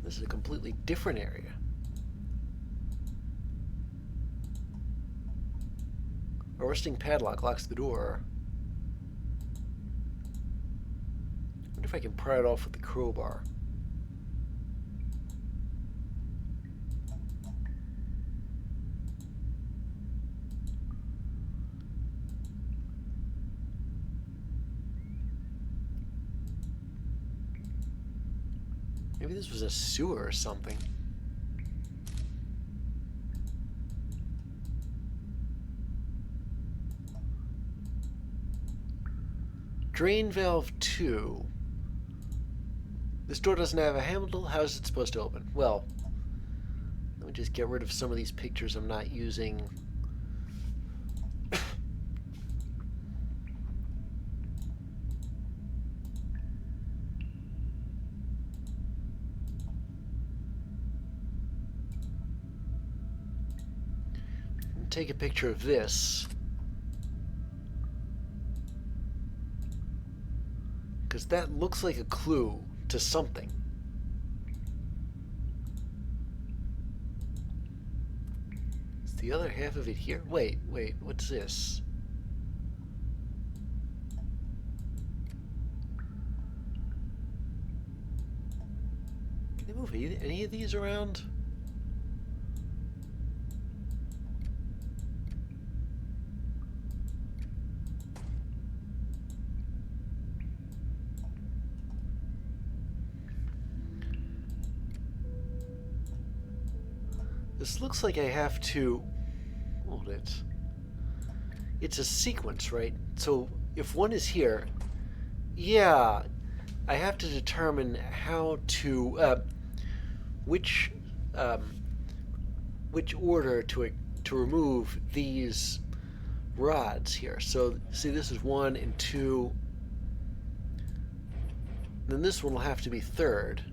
This is a completely different area. A rusting padlock locks the door. I wonder if I can pry it off with the crowbar. Maybe this was a sewer or something. Drain valve 2. This door doesn't have a handle. How is it supposed to open? Well, let me just get rid of some of these pictures I'm not using. Take a picture of this. Because that looks like a clue to something. Is the other half of it here? Wait, what's this? Can they move any of these around? This looks like I have to hold it. It's a sequence, right? So if one is here, yeah, I have to determine how to which order to remove these rods here. So see, this is 1 and 2. Then this one will have to be third.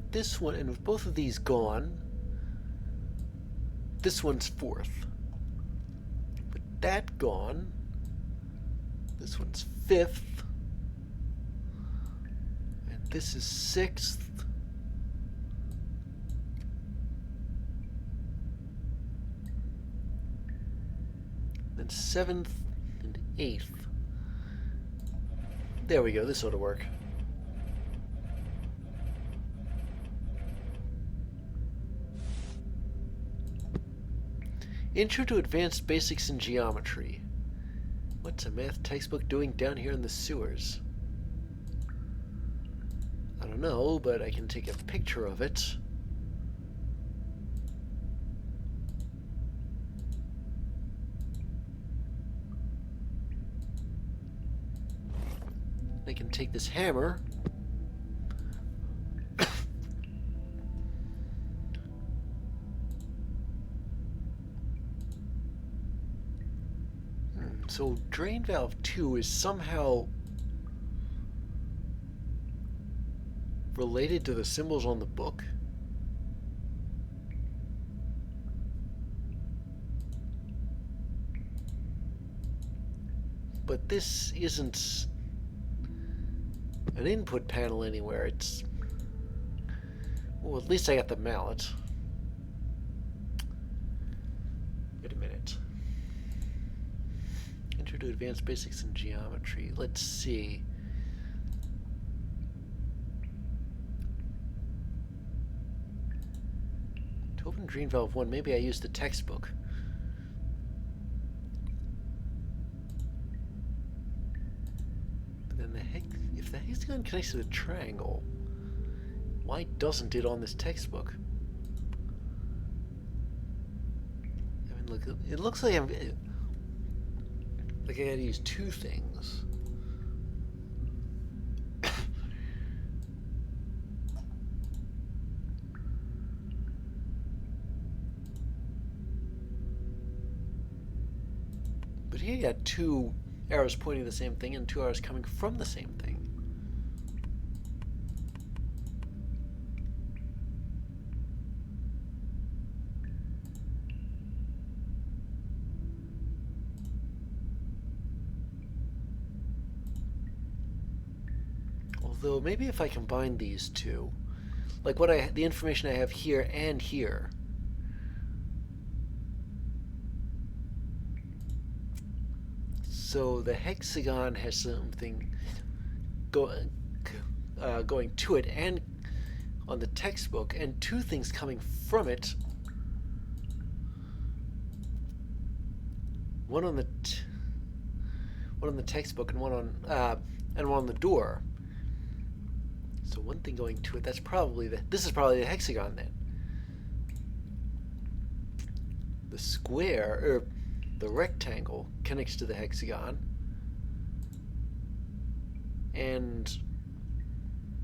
This one, and with both of these gone, this one's fourth. With that gone, this one's fifth, and this is sixth. Then seventh and eighth. There we go, this ought to work. Intro to Advanced Basics in Geometry. What's a math textbook doing down here in the sewers? I don't know, but I can take a picture of it. I can take this hammer. So drain valve 2 is somehow related to the symbols on the book. But this isn't an input panel anywhere. It's... well, at least I got the mallet. Wait a minute. Intro to Advanced Basics in Geometry. Let's see. To open drain valve 1, maybe I used the textbook. But then if the hexagon connects to the triangle, why doesn't it on this textbook? I mean, look, it looks like I gotta use two things. But here you got two arrows pointing the same thing and two arrows coming from the same thing. Although maybe if I combine these two, like the information I have here and here. So the hexagon has something going to it and on the textbook, and two things coming from it. One on the textbook and one on the door. So one thing going to it. This is probably the hexagon then. The square or the rectangle connects to the hexagon, and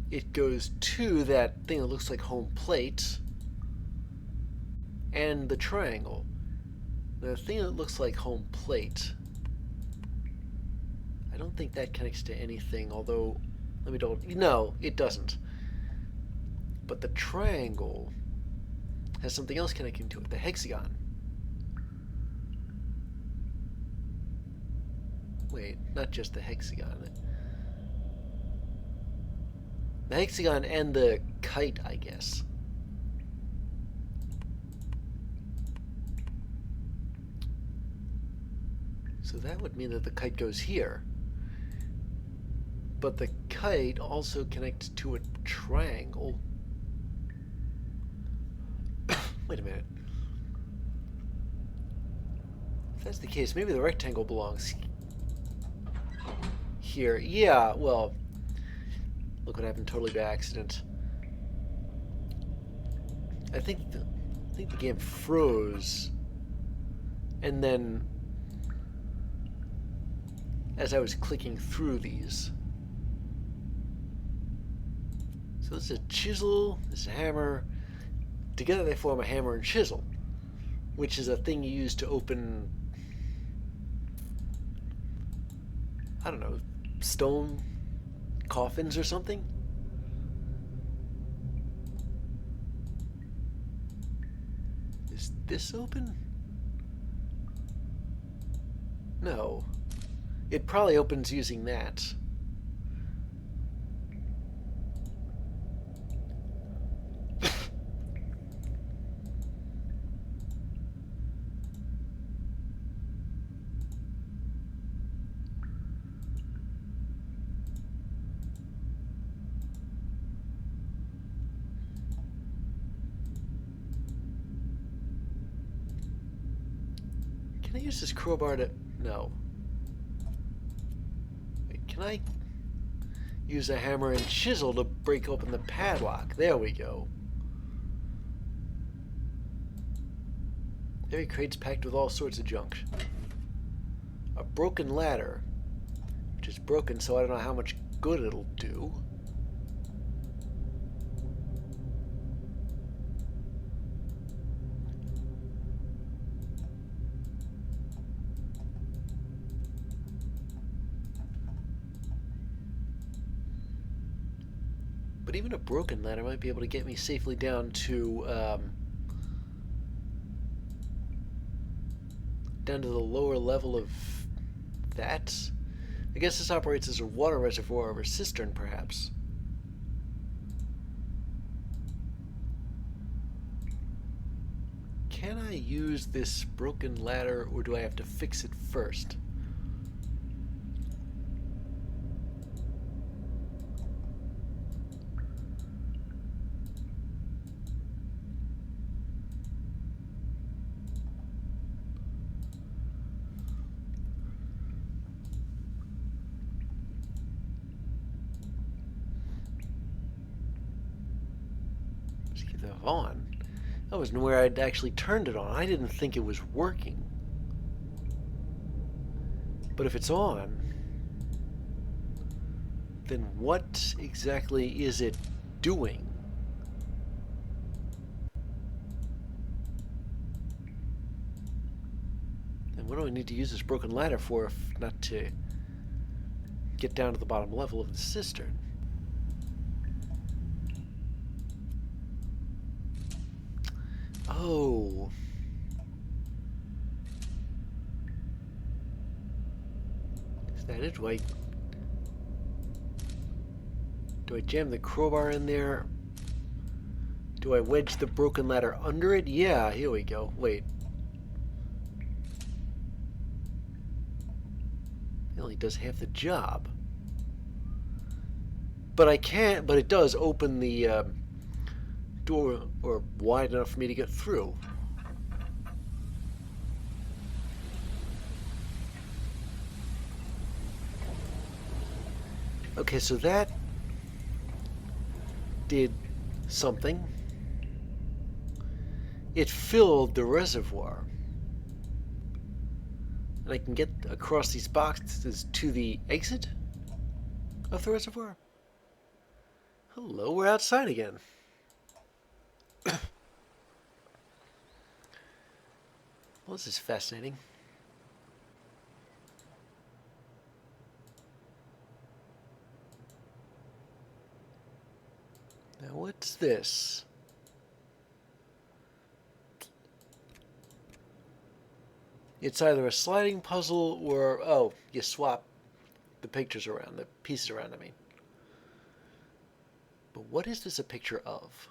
it goes to that thing that looks like home plate and the triangle. The thing that looks like home plate, I don't think that connects to anything, although no, it doesn't. But the triangle has something else connecting to it, the hexagon. Wait, not just the hexagon. The hexagon and the kite, I guess. So that would mean that the kite goes here. But the kite also connects to a triangle. Wait a minute. If that's the case, maybe the rectangle belongs here. Yeah, well, look what happened totally by accident. I think the game froze, and then as I was clicking through these. So this is a chisel, this is a hammer. Together they form a hammer and chisel, which is a thing you use to open, I don't know, stone coffins or something? Is this open? No. It probably opens using that. Can I use this crowbar to... No. Wait, can I use a hammer and chisel to break open the padlock? There we go. Every crate's packed with all sorts of junk. A broken ladder, which is broken, so I don't know how much good it'll do. But even a broken ladder might be able to get me safely down to the lower level of that. I guess this operates as a water reservoir or a cistern, perhaps. Can I use this broken ladder, or do I have to fix it first? On. That wasn't where I'd actually turned it on. I didn't think it was working. But if it's on, then what exactly is it doing? And what do I need to use this broken ladder for if not to get down to the bottom level of the cistern? Oh. Is that it? Do I jam the crowbar in there? Do I wedge the broken ladder under it? Yeah, here we go. Wait. It only does half the job. But I can't, but it does open the door or wide enough for me to get through. Okay, so that did something. It filled the reservoir. And I can get across these boxes to the exit of the reservoir. Hello, we're outside again. Well, this is fascinating. Now, what's this? It's either a sliding puzzle or, oh, you swap the pictures around, the pieces around, I mean. But what is this a picture of?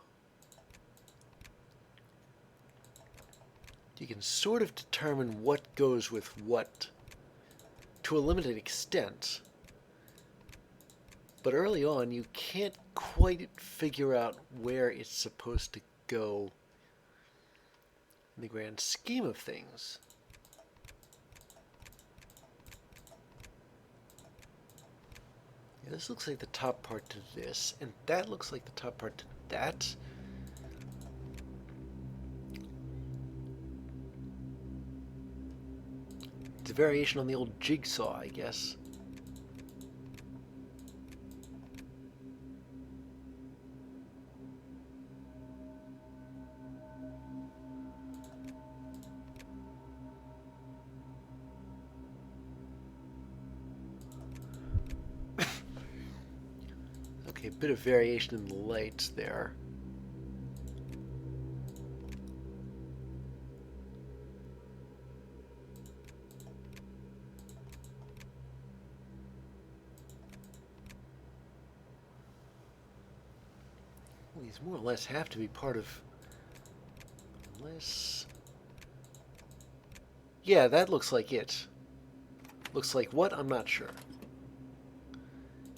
You can sort of determine what goes with what to a limited extent. But early on, you can't quite figure out where it's supposed to go in the grand scheme of things. Yeah, this looks like the top part to this, and that looks like the top part to that. It's a variation on the old jigsaw, I guess. Okay, a bit of variation in the lights there. These more or less have to be part of... Unless... Yeah, that looks like it. Looks like what? I'm not sure.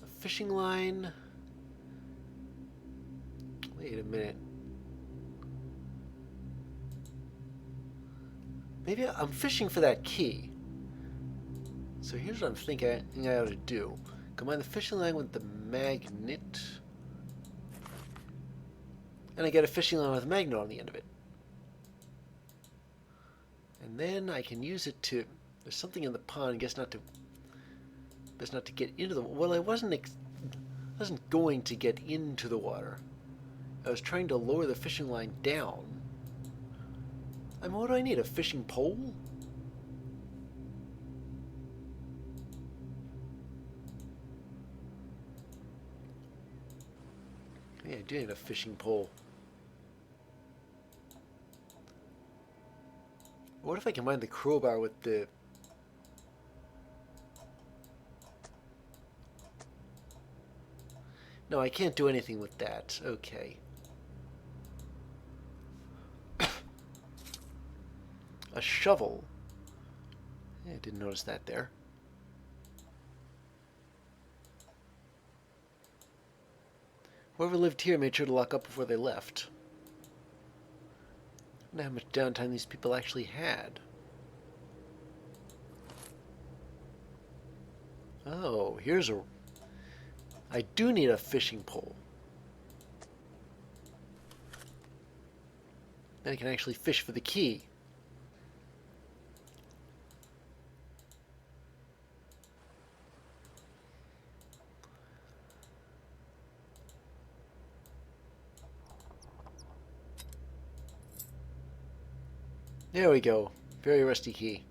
A fishing line... Wait a minute. Maybe I'm fishing for that key. So here's what I'm thinking I ought to do. Combine the fishing line with the magnet. And I get a fishing line with a magnet on the end of it. And then I can use it to... There's something in the pond. Guess not to... Best not to get into the... Well, I wasn't going to get into the water. I was trying to lower the fishing line down. I mean, what do I need? A fishing pole? Yeah, I do need a fishing pole. What if I combine the crowbar with the... No, I can't do anything with that. Okay. A shovel. Yeah, I didn't notice that there. Whoever lived here made sure to lock up before they left. I wonder how much downtime these people actually had. Oh, here's a... I do need a fishing pole. Then I can actually fish for the key. There we go. Very rusty key.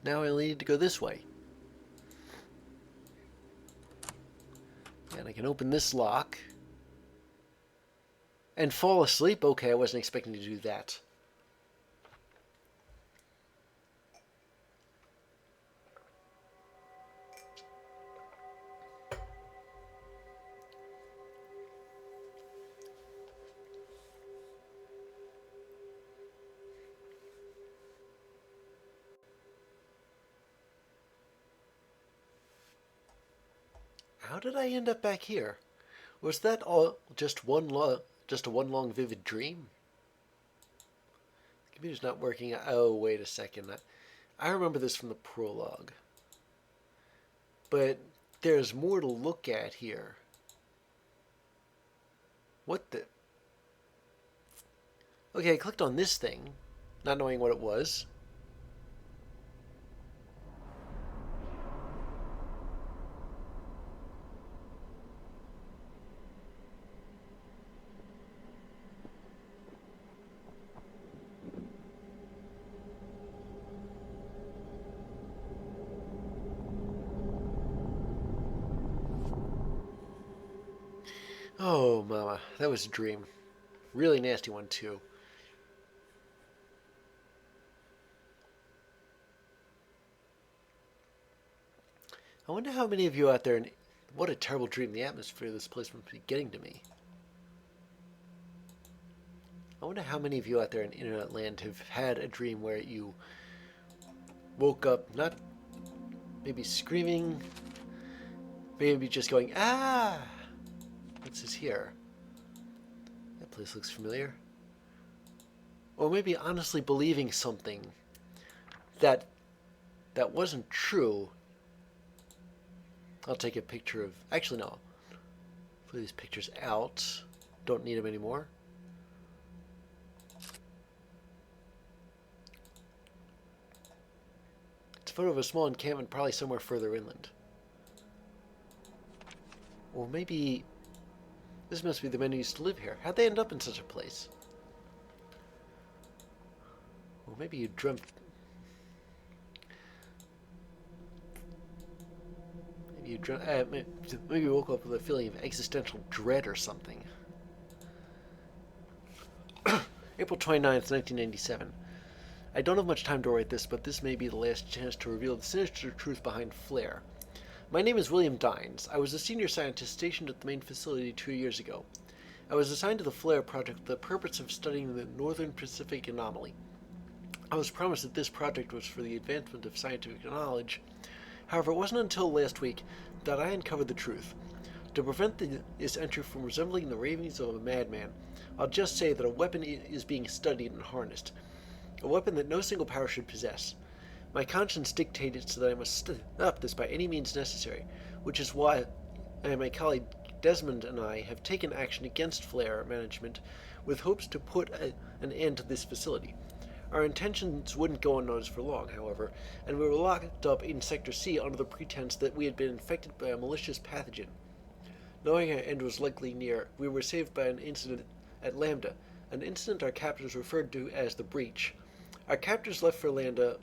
Now I need to go this way. And I can open this lock. And fall asleep? Okay, I wasn't expecting to do that. How did I end up back here? Was that all just a one long vivid dream? The computer's not working. Oh, wait a second. I remember this from the prologue. But there's more to look at here. What the... Okay, I clicked on this thing, not knowing what it was. Oh, mama, that was a dream. Really nasty one, too. I wonder how many of you out there... What a terrible dream the atmosphere of this place must be getting to me. I wonder how many of you out there in internet land have had a dream where you woke up not maybe screaming, maybe just going, ah! What's this here? That place looks familiar. Or maybe honestly believing something that wasn't true. I'll take a picture of... Actually, no. Put these pictures out. Don't need them anymore. It's a photo of a small encampment, probably somewhere further inland. Or maybe... This must be the men who used to live here. How'd they end up in such a place? Or maybe you dreamt... Maybe you woke up with a feeling of existential dread or something. April 29th, 1997. I don't have much time to write this, but this may be the last chance to reveal the sinister truth behind Flare. My name is William Dines. I was a senior scientist stationed at the main facility 2 years ago. I was assigned to the Flare project with the purpose of studying the Northern Pacific anomaly. I was promised that this project was for the advancement of scientific knowledge. However, it wasn't until last week that I uncovered the truth. To prevent this entry from resembling the ravings of a madman, I'll just say that a weapon is being studied and harnessed. A weapon that no single power should possess. My conscience dictated so that I must stop this by any means necessary, which is why my colleague Desmond and I have taken action against Flare management with hopes to put an end to this facility. Our intentions wouldn't go unnoticed for long, however, and we were locked up in Sector C under the pretense that we had been infected by a malicious pathogen. Knowing our end was likely near, we were saved by an incident at Lambda, an incident our captors referred to as the Breach. Our captors left for Lambda,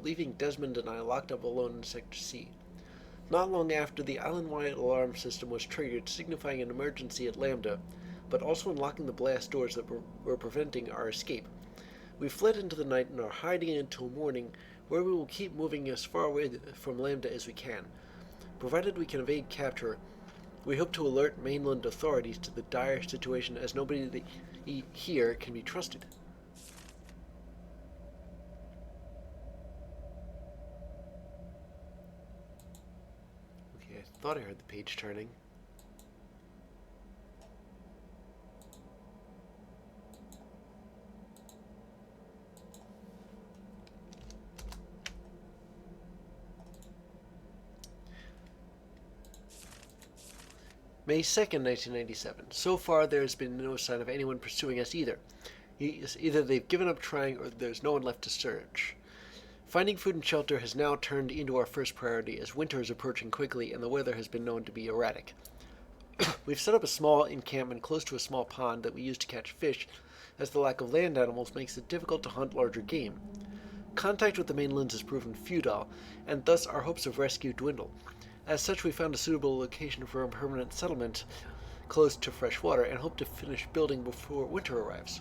leaving Desmond and I locked up alone in Sector C. Not long after, the island-wide alarm system was triggered, signifying an emergency at Lambda, but also unlocking the blast doors that were preventing our escape. We fled into the night and are hiding until morning, where we will keep moving as far away from Lambda as we can. Provided we can evade capture, we hope to alert mainland authorities to the dire situation, as nobody here can be trusted. Okay, I thought I heard the page turning. May 2nd, 1997. So far, there has been no sign of anyone pursuing us either. Either they've given up trying or there's no one left to search. Finding food and shelter has now turned into our first priority as winter is approaching quickly and the weather has been known to be erratic. We've set up a small encampment close to a small pond that we use to catch fish, as the lack of land animals makes it difficult to hunt larger game. Contact with the mainland has proven futile, and thus our hopes of rescue dwindle. As such, we found a suitable location for a permanent settlement close to fresh water and hope to finish building before winter arrives.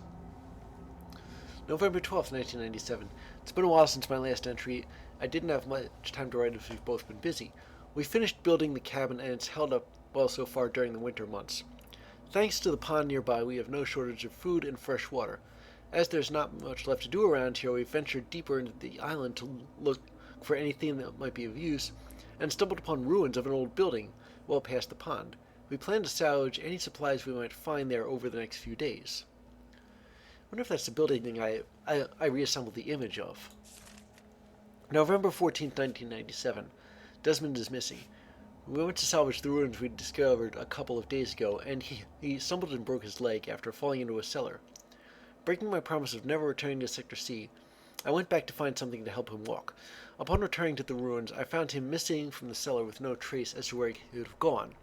November 12th, 1997. It's been a while since my last entry. I didn't have much time to write as we've both been busy. We finished building the cabin and it's held up well so far during the winter months. Thanks to the pond nearby, we have no shortage of food and fresh water. As there's not much left to do around here, we ventured deeper into the island to look for anything that might be of use, and stumbled upon ruins of an old building. well past the pond. We plan to salvage any supplies we might find there over the next few days. I wonder if that's the building I reassembled the image of. November 14th, 1997. Desmond is missing. We went to salvage the ruins we discovered a couple of days ago, and he stumbled and broke his leg after falling into a cellar. Breaking my promise of never returning to Sector C, I went back to find something to help him walk. Upon returning to the ruins, I found him missing from the cellar with no trace as to where he could have gone.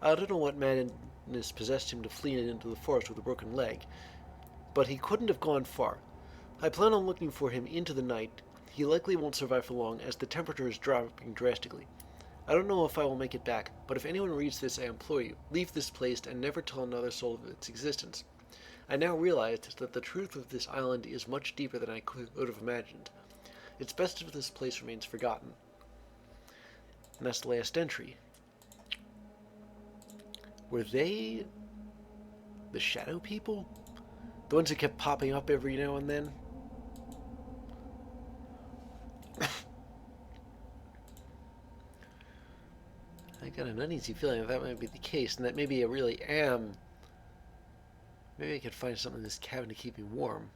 I don't know what madness possessed him to flee into the forest with a broken leg, but he couldn't have gone far. I plan on looking for him into the night. He likely won't survive for long, as the temperature is dropping drastically. I don't know if I will make it back, but if anyone reads this, I implore you, leave this place and never tell another soul of its existence. I now realize that the truth of this island is much deeper than I could have imagined. It's best if this place remains forgotten. And that's the last entry. Were they the shadow people? The ones that kept popping up every now and then? I got an uneasy feeling that might be the case, and that maybe I really am. Maybe I could find something in this cabin to keep me warm.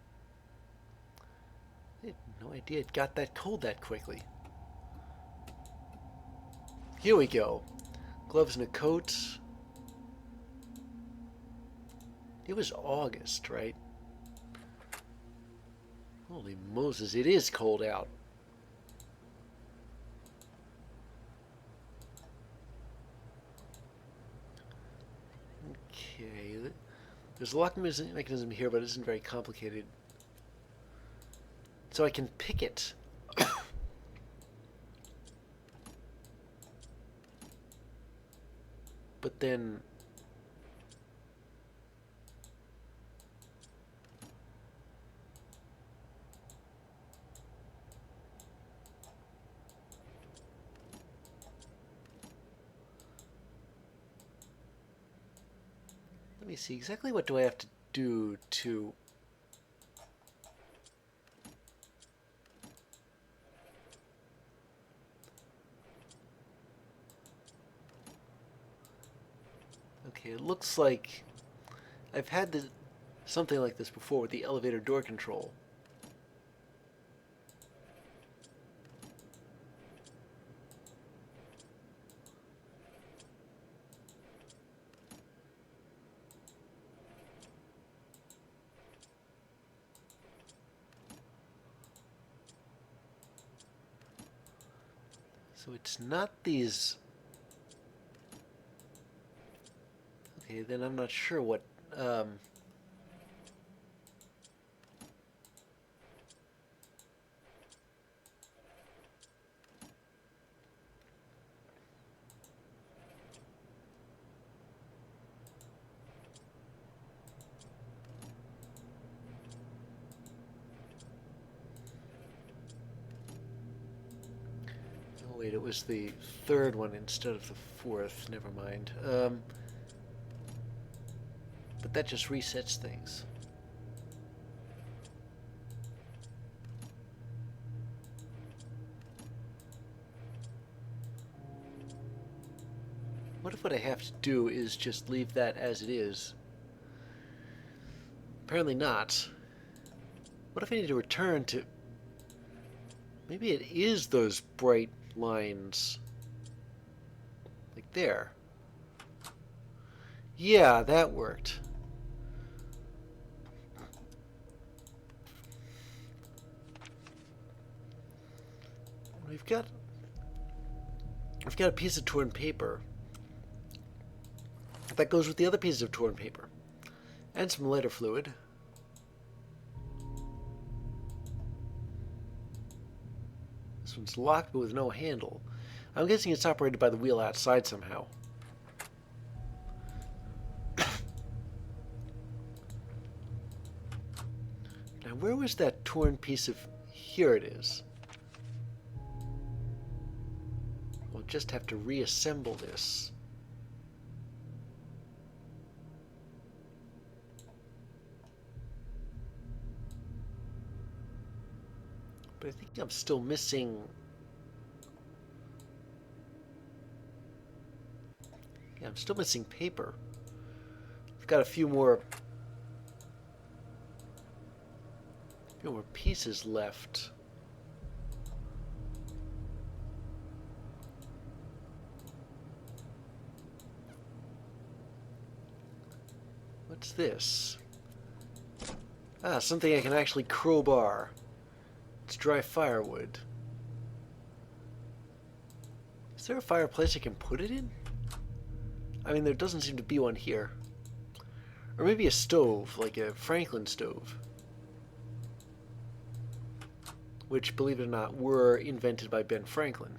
I had no idea it got that cold that quickly. Here we go. Gloves and a coat. It was August, right? Holy Moses, it is cold out. Okay, there's a locking mechanism here, but it isn't very complicated. So I can pick it. But then... Let me see, exactly what do I have to do to... Okay, it looks like I've had something like this before with the elevator door control. So it's not these... Okay, then I'm not sure what... Oh wait, it was the third one instead of the fourth. Never mind. But that just resets things. What if what I have to do is just leave that as it is? Apparently not. What if I need to return to... Maybe it is those bright lines. Like there. Yeah, that worked. I've got a piece of torn paper that goes with the other pieces of torn paper, and some lighter fluid. This one's locked but with no handle. I'm guessing it's operated by the wheel outside somehow. Now, where was that torn piece of... Here it is. We'll just have to reassemble this. But I think I'm still missing... Yeah, I'm still missing paper. I've got a few more pieces left. What's this? Ah, something I can actually crowbar. It's dry firewood. Is there a fireplace I can put it in? I mean, there doesn't seem to be one here. Or maybe a stove, like a Franklin stove. Which, believe it or not, were invented by Ben Franklin.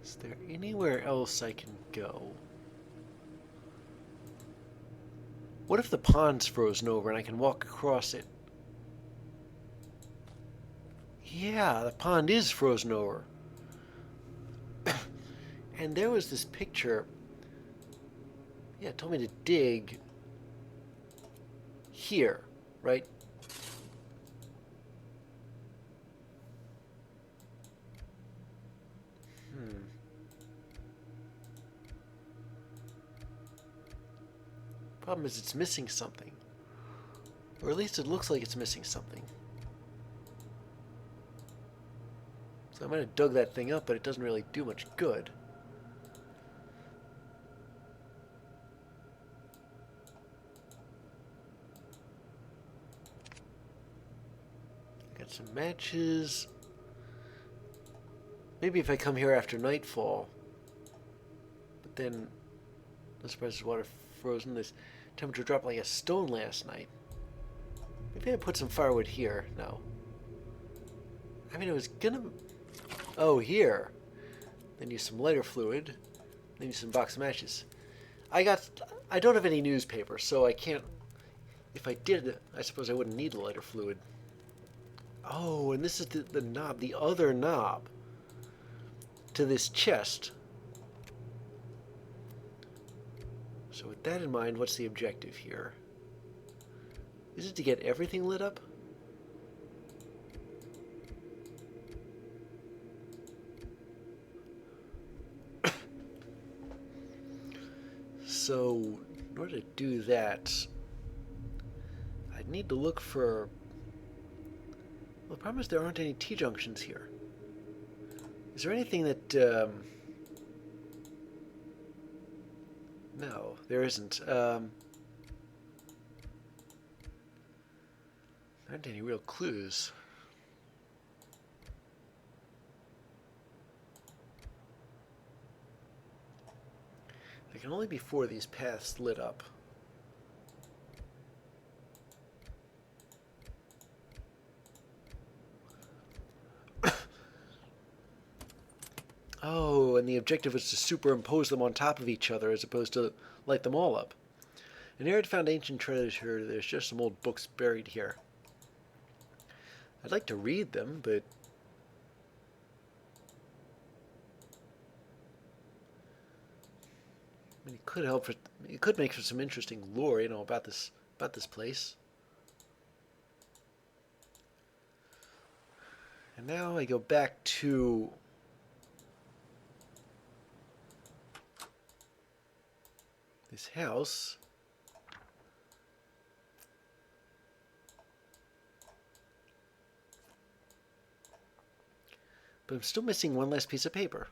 Is there anywhere else I can go? What if the pond's frozen over and I can walk across it? Yeah, the pond is frozen over. And there was this picture. Yeah, it told me to dig here, right? Problem is it's missing something. Or at least it looks like it's missing something. So I might have dug that thing up, but it doesn't really do much good. Got some matches. Maybe if I come here after nightfall. But then, no surprise, water frozen. This temperature dropped like a stone last night. Maybe I put some firewood here. No. I mean, I was gonna... Oh, here. Then use some lighter fluid. Then use some box of matches. I don't have any newspaper, so I can't... If I did, I suppose I wouldn't need the lighter fluid. Oh, and this is the knob, the other knob to this chest. So with that in mind, what's the objective here? Is it to get everything lit up? So, in order to do that, I'd need to look for... Well, the problem is there aren't any T-junctions here. Is there anything that... No, there isn't. There aren't any real clues. There can only be 4 of these paths lit up. Oh, and the objective was to superimpose them on top of each other as opposed to light them all up. An area found ancient treasure. There's just some old books buried here. I'd like to read them, but... I mean, it could make for some interesting lore, you know, about this place. And now I go back to this house. But I'm still missing one last piece of paper.